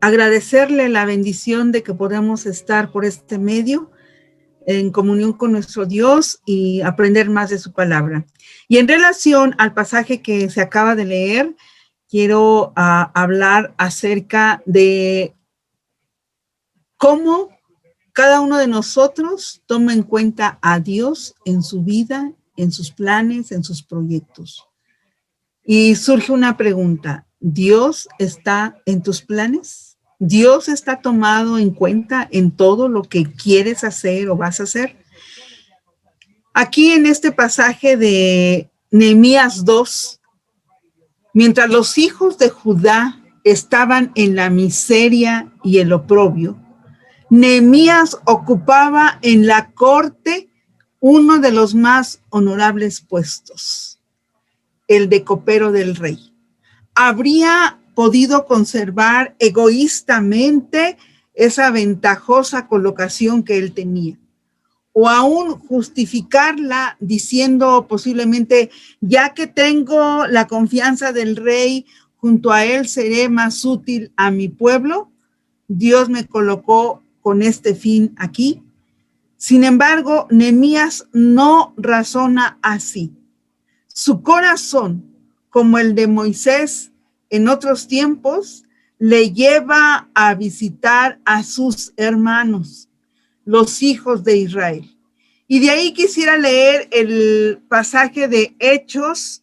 agradecerle la bendición de que podamos estar por este medio en comunión con nuestro Dios y aprender más de su palabra. Y en relación al pasaje que se acaba de leer, quiero hablar acerca de cómo cada uno de nosotros toma en cuenta a Dios en su vida, en sus planes, en sus proyectos. Y surge una pregunta: ¿Dios está en tus planes? ¿Dios está tomado en cuenta en todo lo que quieres hacer o vas a hacer? Aquí en este pasaje de Nehemías 2, mientras los hijos de Judá estaban en la miseria y el oprobio, Nehemías ocupaba en la corte uno de los más honorables puestos, el de copero del rey. Habría podido conservar egoístamente esa ventajosa colocación que él tenía, o aún justificarla diciendo posiblemente: ya que tengo la confianza del rey, junto a él seré más útil a mi pueblo. Dios me colocó con este fin aquí. Sin embargo, Nehemías no razona así. Su corazón, como el de Moisés en otros tiempos, le lleva a visitar a sus hermanos, los hijos de Israel. Y de ahí quisiera leer el pasaje de Hechos,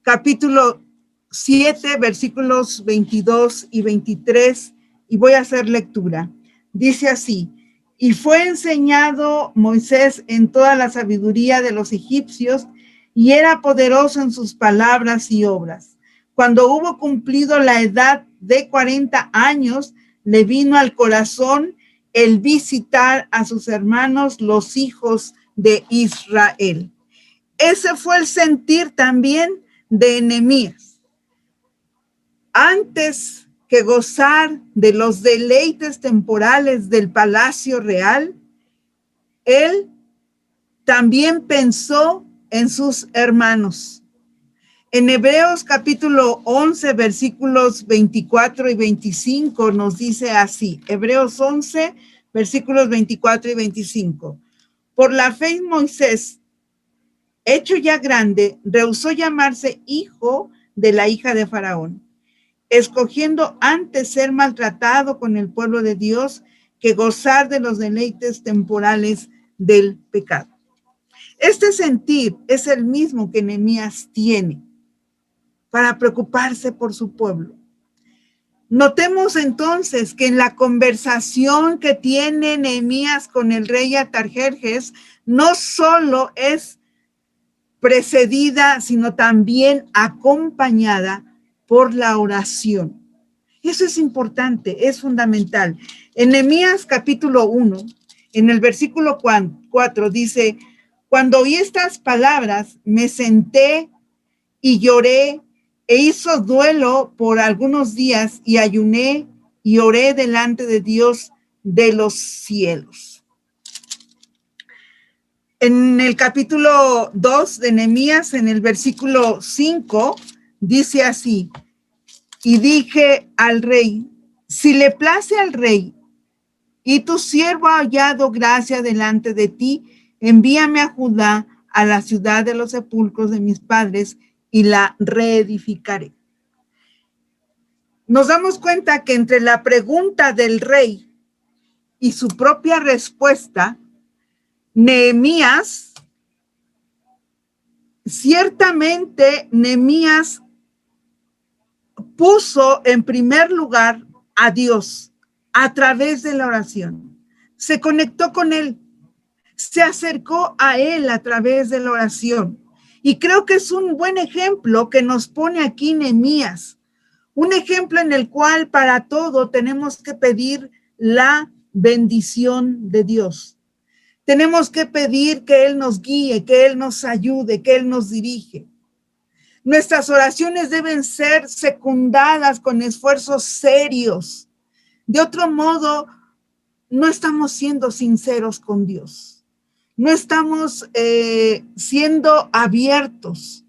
capítulo 7, versículos 22 y 23, y voy a hacer lectura. Dice así: y fue enseñado Moisés en toda la sabiduría de los egipcios, y era poderoso en sus palabras y obras. Cuando hubo cumplido la edad de 40 años, le vino al corazón el visitar a sus hermanos, los hijos de Israel. Ese fue el sentir también de Nehemías. Antes que gozar de los deleites temporales del palacio real, él también pensó en sus hermanos. En Hebreos capítulo 11, versículos 24 y 25 nos dice así. Hebreos 11, versículos 24 y 25. Por la fe Moisés, hecho ya grande, rehusó llamarse hijo de la hija de Faraón, escogiendo antes ser maltratado con el pueblo de Dios que gozar de los deleites temporales del pecado. Este sentir es el mismo que Nehemías tiene para preocuparse por su pueblo. Notemos entonces que en la conversación que tiene Nehemías con el rey Artajerjes, no solo es precedida, sino también acompañada por la oración. Eso es importante, es fundamental. En Nehemías capítulo 1, en el versículo 4 dice: cuando oí estas palabras, me senté y lloré e hizo duelo por algunos días y ayuné y oré delante de Dios de los cielos. En el capítulo 2 de Nehemías, en el versículo 5, dice así: y dije al rey, si le place al rey y tu siervo ha hallado gracia delante de ti, envíame a Judá, a la ciudad de los sepulcros de mis padres, y la reedificaré. Nos damos cuenta que entre la pregunta del rey y su propia respuesta, ciertamente Nehemías puso en primer lugar a Dios a través de la oración. Se conectó con él, se acercó a él a través de la oración. Y creo que es un buen ejemplo que nos pone aquí Nehemías, un ejemplo en el cual para todo tenemos que pedir la bendición de Dios. Tenemos que pedir que Él nos guíe, que Él nos ayude, que Él nos dirige. Nuestras oraciones deben ser secundadas con esfuerzos serios. De otro modo, no estamos siendo sinceros con Dios. No estamos siendo abiertos.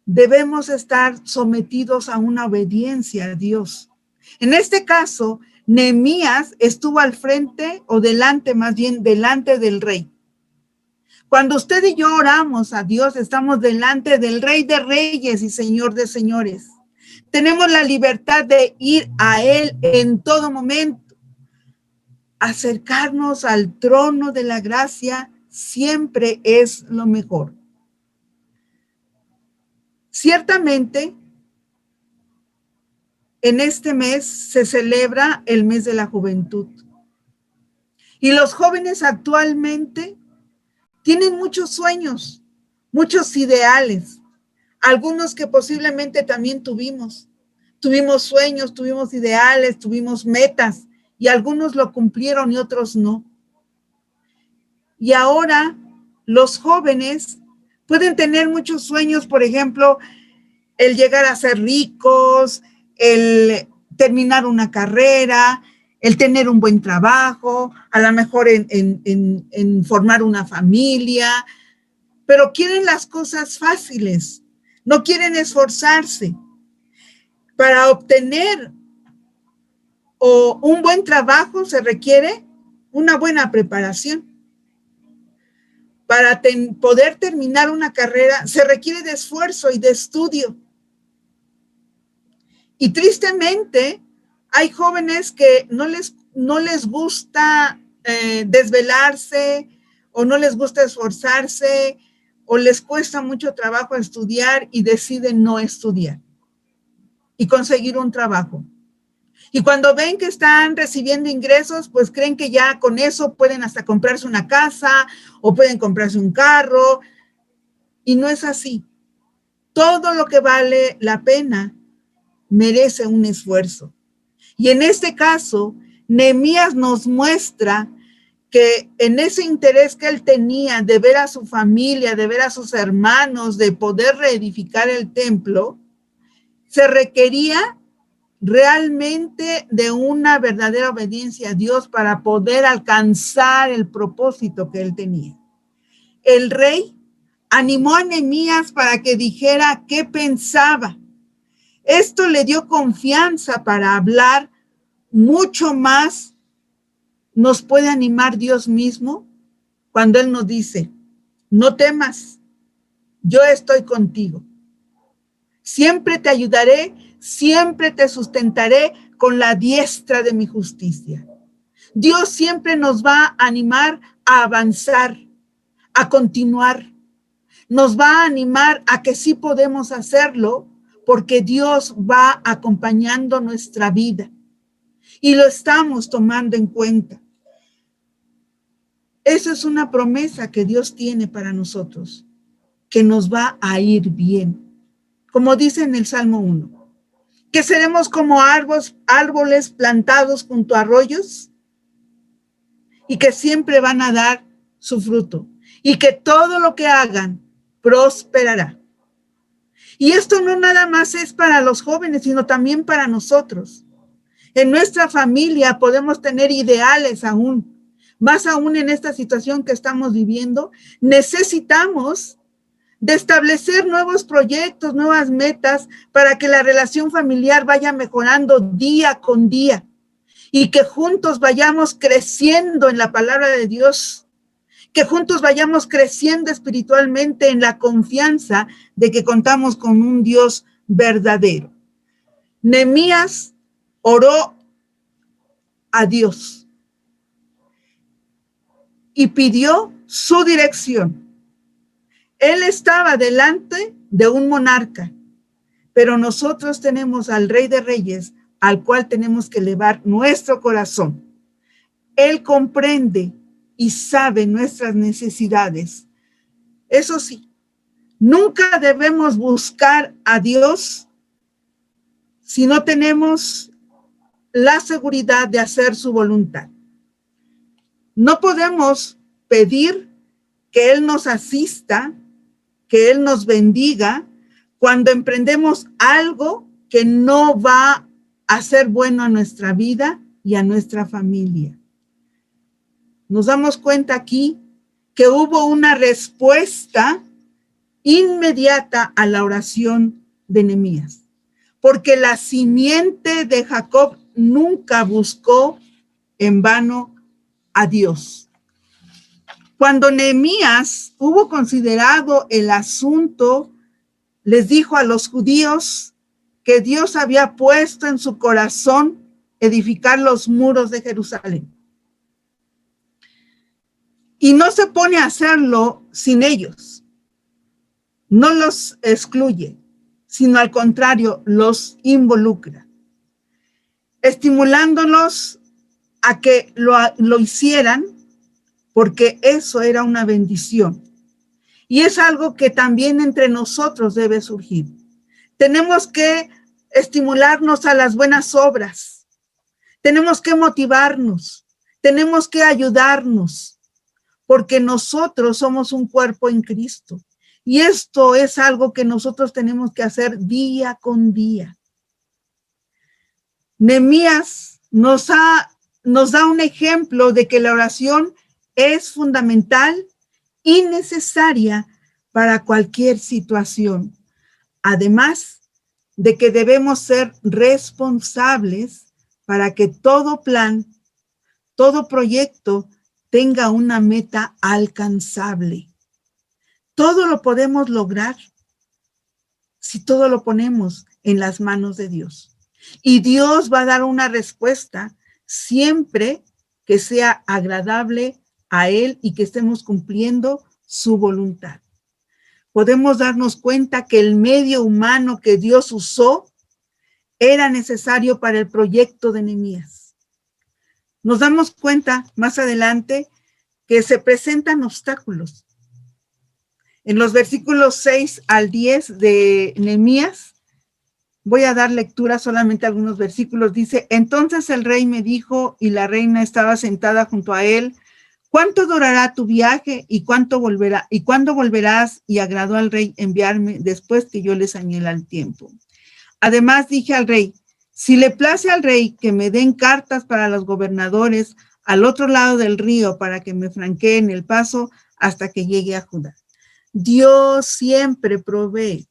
Debemos estar sometidos a una obediencia a Dios. En este caso, Nehemías estuvo al frente o delante, más bien delante del rey. Cuando usted y yo oramos a Dios, estamos delante del Rey de Reyes y Señor de Señores. Tenemos la libertad de ir a Él en todo momento. Acercarnos al trono de la gracia siempre es lo mejor. Ciertamente, en este mes se celebra el mes de la juventud. Y los jóvenes actualmente tienen muchos sueños, muchos ideales, algunos que posiblemente también tuvimos. Tuvimos sueños, tuvimos ideales, tuvimos metas, y algunos lo cumplieron y otros no. Y ahora los jóvenes pueden tener muchos sueños, por ejemplo, el llegar a ser ricos, el terminar una carrera, el tener un buen trabajo, a lo mejor en formar una familia, pero quieren las cosas fáciles, no quieren esforzarse. Para obtener un buen trabajo se requiere una buena preparación. Para poder terminar una carrera se requiere de esfuerzo y de estudio. Y tristemente hay jóvenes que no les gusta desvelarse, o no les gusta esforzarse, o les cuesta mucho trabajo estudiar y deciden no estudiar y conseguir un trabajo. Y cuando ven que están recibiendo ingresos, pues creen que ya con eso pueden hasta comprarse una casa o pueden comprarse un carro. Y no es así. Todo lo que vale la pena merece un esfuerzo. Y en este caso, Nehemías nos muestra que en ese interés que él tenía de ver a su familia, de ver a sus hermanos, de poder reedificar el templo, se requería realmente de una verdadera obediencia a Dios para poder alcanzar el propósito que él tenía. El rey animó a Nehemías para que dijera qué pensaba. Esto le dio confianza para hablar. Mucho más nos puede animar Dios mismo cuando Él nos dice: no temas, yo estoy contigo. Siempre te ayudaré, siempre te sustentaré con la diestra de mi justicia. Dios siempre nos va a animar a avanzar, a continuar. Nos va a animar a que sí podemos hacerlo, porque Dios va acompañando nuestra vida y lo estamos tomando en cuenta. Esa es una promesa que Dios tiene para nosotros, que nos va a ir bien. Como dice en el Salmo 1, que seremos como árboles plantados junto a arroyos y que siempre van a dar su fruto y que todo lo que hagan prosperará. Y esto no nada más es para los jóvenes, sino también para nosotros. En nuestra familia podemos tener ideales aún, más aún en esta situación que estamos viviendo. Necesitamos de establecer nuevos proyectos, nuevas metas, para que la relación familiar vaya mejorando día con día y que juntos vayamos creciendo en la palabra de Dios, que juntos vayamos creciendo espiritualmente en la confianza de que contamos con un Dios verdadero. Nehemías oró a Dios y pidió su dirección. Él estaba delante de un monarca, pero nosotros tenemos al Rey de Reyes, al cual tenemos que elevar nuestro corazón. Él comprende y sabe nuestras necesidades. Eso sí, nunca debemos buscar a Dios si no tenemos la seguridad de hacer su voluntad. No podemos pedir que Él nos asista, que Él nos bendiga, cuando emprendemos algo que no va a ser bueno a nuestra vida y a nuestra familia. Nos damos cuenta aquí que hubo una respuesta inmediata a la oración de Nehemías. porque la simiente de Jacob nunca buscó en vano a Dios. Cuando Nehemías hubo considerado el asunto, les dijo a los judíos que Dios había puesto en su corazón edificar los muros de Jerusalén. Y no se pone a hacerlo sin ellos. No los excluye, sino al contrario, los involucra, estimulándolos a que lo hicieran, porque eso era una bendición. Y es algo que también entre nosotros debe surgir. Tenemos que estimularnos a las buenas obras. Tenemos que motivarnos. Tenemos que ayudarnos, porque nosotros somos un cuerpo en Cristo. Y esto es algo que nosotros tenemos que hacer día con día. Nehemías nos da un ejemplo de que la oración es fundamental y necesaria para cualquier situación. Además de que debemos ser responsables para que todo plan, todo proyecto tenga una meta alcanzable. Todo lo podemos lograr si todo lo ponemos en las manos de Dios. Y Dios va a dar una respuesta siempre que sea agradable a Él y que estemos cumpliendo su voluntad. Podemos darnos cuenta que el medio humano que Dios usó era necesario para el proyecto de Nehemías. Nos damos cuenta más adelante que se presentan obstáculos. En los versículos 6 al 10 de Nehemías, voy a dar lectura solamente a algunos versículos. Dice: entonces el rey me dijo, y la reina estaba sentada junto a él: ¿cuánto durará tu viaje y cuándo volverás? Y agradó al rey enviarme después que yo le señalé el tiempo. Además dije al rey: si le place al rey que me den cartas para los gobernadores al otro lado del río para que me franqueen el paso hasta que llegue a Judá. Dios siempre provee,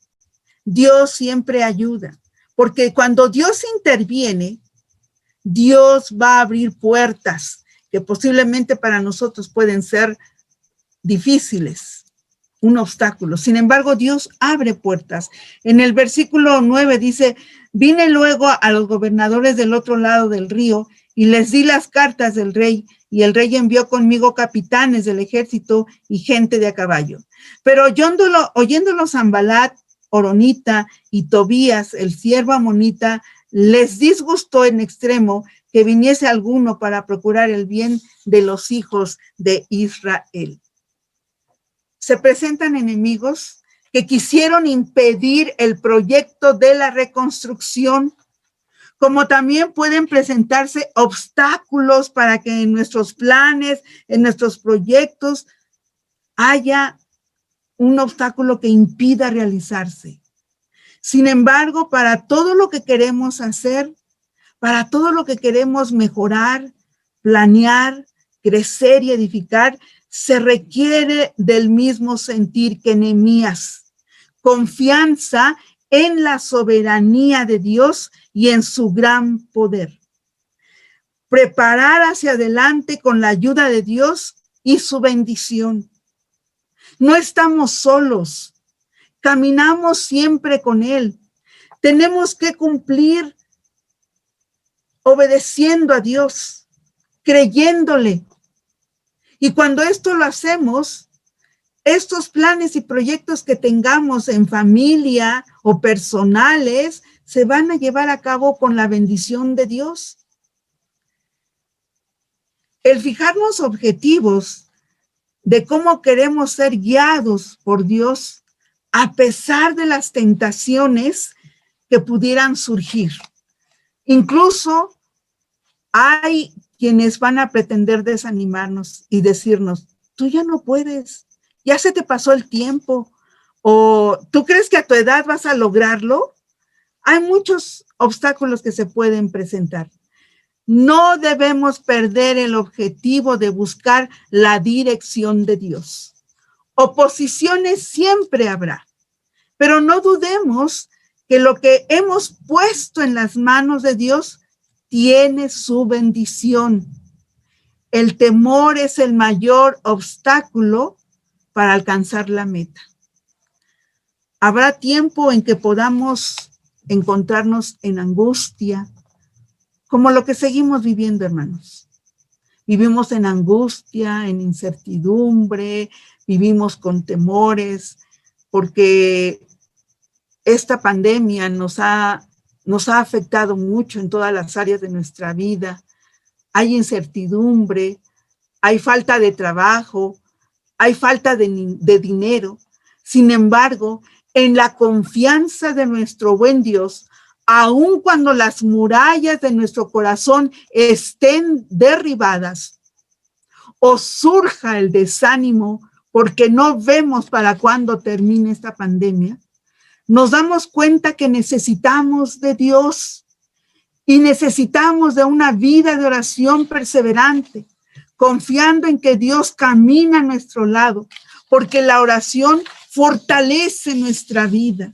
Dios siempre ayuda, porque cuando Dios interviene, Dios va a abrir puertas que posiblemente para nosotros pueden ser difíciles, un obstáculo. Sin embargo, Dios abre puertas. En el versículo 9 dice: vine luego a los gobernadores del otro lado del río y les di las cartas del rey, y el rey envió conmigo capitanes del ejército y gente de a caballo. Pero oyéndolo Sanbalat, Horonita y Tobías, el siervo amonita, les disgustó en extremo que viniese alguno para procurar el bien de los hijos de Israel. Se presentan enemigos que quisieron impedir el proyecto de la reconstrucción, como también pueden presentarse obstáculos para que en nuestros planes, en nuestros proyectos, haya un obstáculo que impida realizarse. Sin embargo, para todo lo que queremos hacer, para todo lo que queremos mejorar, planear, crecer y edificar, se requiere del mismo sentir que Nehemías: confianza en la soberanía de Dios y en su gran poder. Preparar hacia adelante con la ayuda de Dios y su bendición. No estamos solos, caminamos siempre con Él. Tenemos que cumplir obedeciendo a Dios, creyéndole. Y cuando esto lo hacemos, estos planes y proyectos que tengamos en familia o personales se van a llevar a cabo con la bendición de Dios. El fijarnos objetivos de cómo queremos ser guiados por Dios, a pesar de las tentaciones que pudieran surgir. Incluso hay quienes van a pretender desanimarnos y decirnos: tú ya no puedes, ya se te pasó el tiempo, o ¿tú crees que a tu edad vas a lograrlo? Hay muchos obstáculos que se pueden presentar. No debemos perder el objetivo de buscar la dirección de Dios. Oposiciones siempre habrá, pero no dudemos que lo que hemos puesto en las manos de Dios tiene su bendición. El temor es el mayor obstáculo para alcanzar la meta. Habrá tiempo en que podamos encontrarnos en angustia, como lo que seguimos viviendo, hermanos. Vivimos en angustia, en incertidumbre, vivimos con temores, porque esta pandemia nos ha afectado mucho en todas las áreas de nuestra vida. Hay incertidumbre, hay falta de trabajo, hay falta de dinero. Sin embargo, en la confianza de nuestro buen Dios, aun cuando las murallas de nuestro corazón estén derribadas o surja el desánimo porque no vemos para cuándo termine esta pandemia, nos damos cuenta que necesitamos de Dios y necesitamos de una vida de oración perseverante, confiando en que Dios camina a nuestro lado, porque la oración fortalece nuestra vida.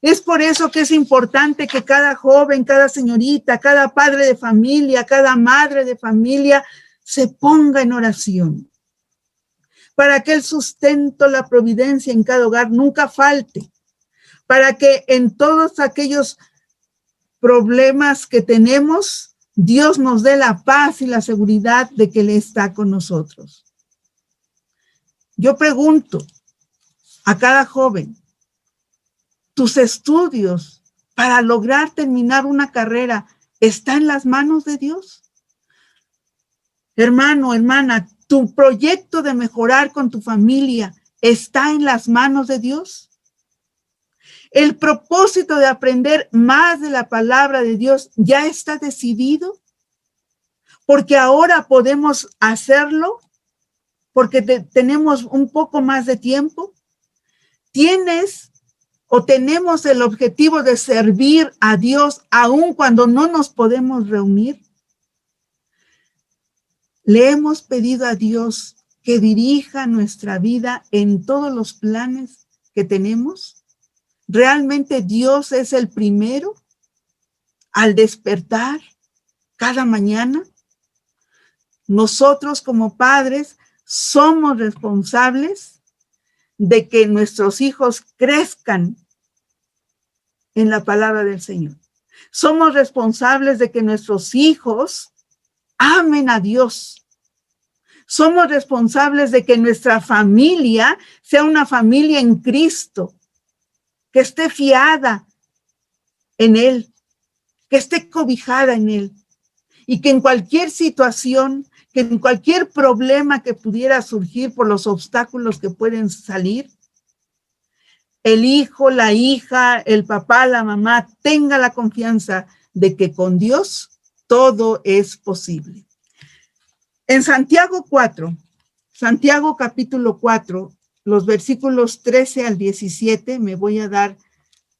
Es por eso que es importante que cada joven, cada señorita, cada padre de familia, cada madre de familia se ponga en oración, para que el sustento, la providencia en cada hogar nunca falte, para que en todos aquellos problemas que tenemos, Dios nos dé la paz y la seguridad de que Él está con nosotros. Yo pregunto a cada joven, ¿tus estudios para lograr terminar una carrera está en las manos de Dios? Hermano, hermana, ¿tu proyecto de mejorar con tu familia está en las manos de Dios? ¿El propósito de aprender más de la palabra de Dios ya está decidido? Porque ahora podemos hacerlo, porque tenemos un poco más de tiempo. ¿Tienes o tenemos el objetivo de servir a Dios aun cuando no nos podemos reunir? Le hemos pedido a Dios que dirija nuestra vida en todos los planes que tenemos. ¿Realmente Dios es el primero al despertar cada mañana? Nosotros como padres somos responsables de que nuestros hijos crezcan en la palabra del Señor. Somos responsables de que nuestros hijos amen a Dios. Somos responsables de que nuestra familia sea una familia en Cristo, que esté fiada en Él, que esté cobijada en Él, y que en cualquier situación, que en cualquier problema que pudiera surgir por los obstáculos que pueden salir, el hijo, la hija, el papá, la mamá, tenga la confianza de que con Dios todo es posible. En Santiago capítulo 4, los versículos 13 al 17, me voy a dar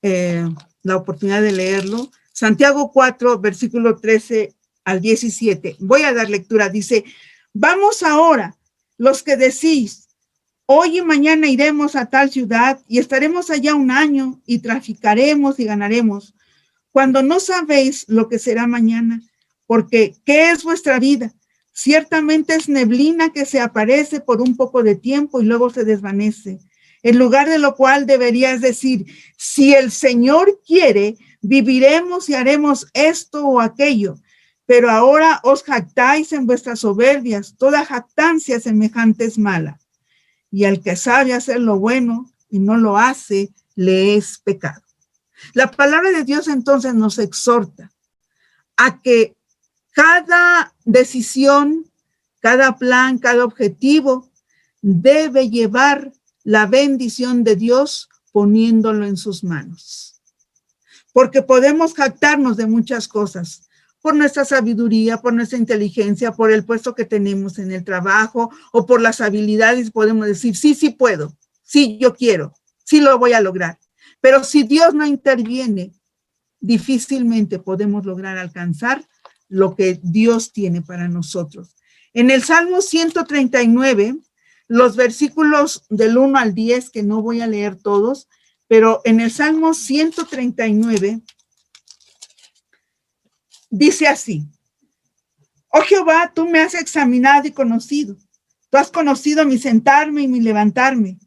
la oportunidad de leerlo. Santiago 4, versículo 13 al 17. Voy a dar lectura. Dice, vamos ahora, los que decís, hoy y mañana iremos a tal ciudad y estaremos allá un año y traficaremos y ganaremos, cuando no sabéis lo que será mañana, porque ¿qué es vuestra vida? Ciertamente es neblina que se aparece por un poco de tiempo y luego se desvanece. En lugar de lo cual deberías decir, si el Señor quiere, viviremos y haremos esto o aquello. Pero ahora os jactáis en vuestras soberbias, toda jactancia semejante es mala. Y al que sabe hacer lo bueno y no lo hace, le es pecado. La palabra de Dios entonces nos exhorta a que cada decisión, cada plan, cada objetivo debe llevar la bendición de Dios poniéndolo en sus manos. Porque podemos jactarnos de muchas cosas, por nuestra sabiduría, por nuestra inteligencia, por el puesto que tenemos en el trabajo o por las habilidades. Podemos decir, sí, sí puedo, sí, yo quiero, sí lo voy a lograr. Pero si Dios no interviene, difícilmente podemos lograr alcanzar lo que Dios tiene para nosotros. En el Salmo 139, los versículos del 1 al 10, que no voy a leer todos, pero en el Salmo 139 dice así: oh Jehová, tú me has examinado y conocido. Tú has conocido mi sentarme y mi levantarme.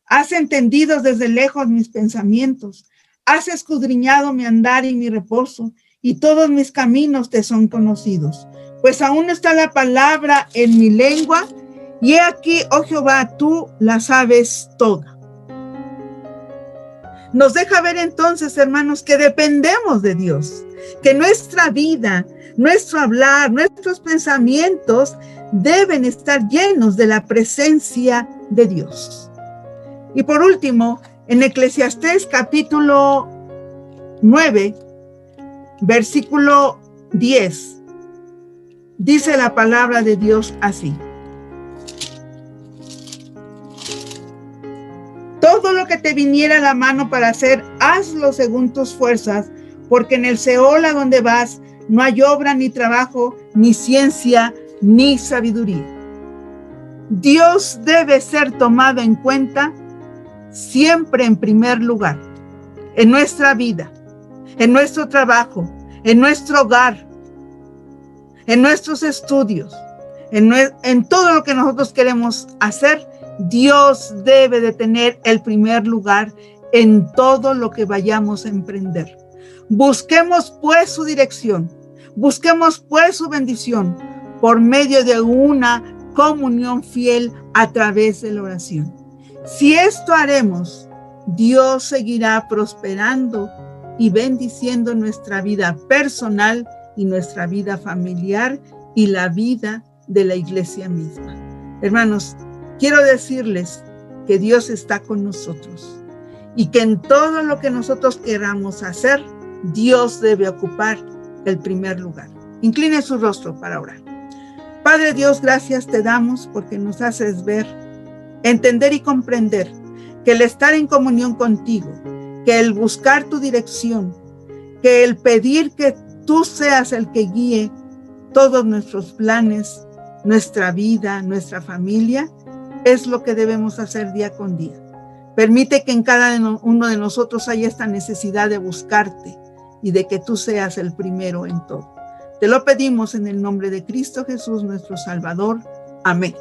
Has entendido desde lejos mis pensamientos. Has escudriñado mi andar y mi reposo, y todos mis caminos te son conocidos. Pues aún está la palabra en mi lengua, y he aquí, oh Jehová, tú la sabes toda. Nos deja ver entonces, hermanos, que dependemos de Dios, que nuestra vida, nuestro hablar, nuestros pensamientos deben estar llenos de la presencia de Dios. Y por último, en Eclesiastés capítulo 9, versículo 10, dice la palabra de Dios así: todo lo que te viniera a la mano para hacer, hazlo según tus fuerzas, porque en el Seol a donde vas no hay obra, ni trabajo, ni ciencia, ni sabiduría. Dios debe ser tomado en cuenta siempre en primer lugar, en nuestra vida, en nuestro trabajo, en nuestro hogar, en nuestros estudios, en todo lo que nosotros queremos hacer. Dios debe de tener el primer lugar en todo lo que vayamos a emprender. Busquemos pues su dirección, busquemos pues su bendición por medio de una comunión fiel a través de la oración. Si esto haremos, Dios seguirá prosperando y bendiciendo nuestra vida personal y nuestra vida familiar y la vida de la iglesia misma. Hermanos, quiero decirles que Dios está con nosotros y que en todo lo que nosotros queramos hacer, Dios debe ocupar el primer lugar. Incline su rostro para orar. Padre Dios, gracias te damos porque nos haces ver, entender y comprender que el estar en comunión contigo, que el buscar tu dirección, que el pedir que tú seas el que guíe todos nuestros planes, nuestra vida, nuestra familia, es lo que debemos hacer día con día. Permite que en cada uno de nosotros haya esta necesidad de buscarte y de que tú seas el primero en todo. Te lo pedimos en el nombre de Cristo Jesús, nuestro Salvador. Amén.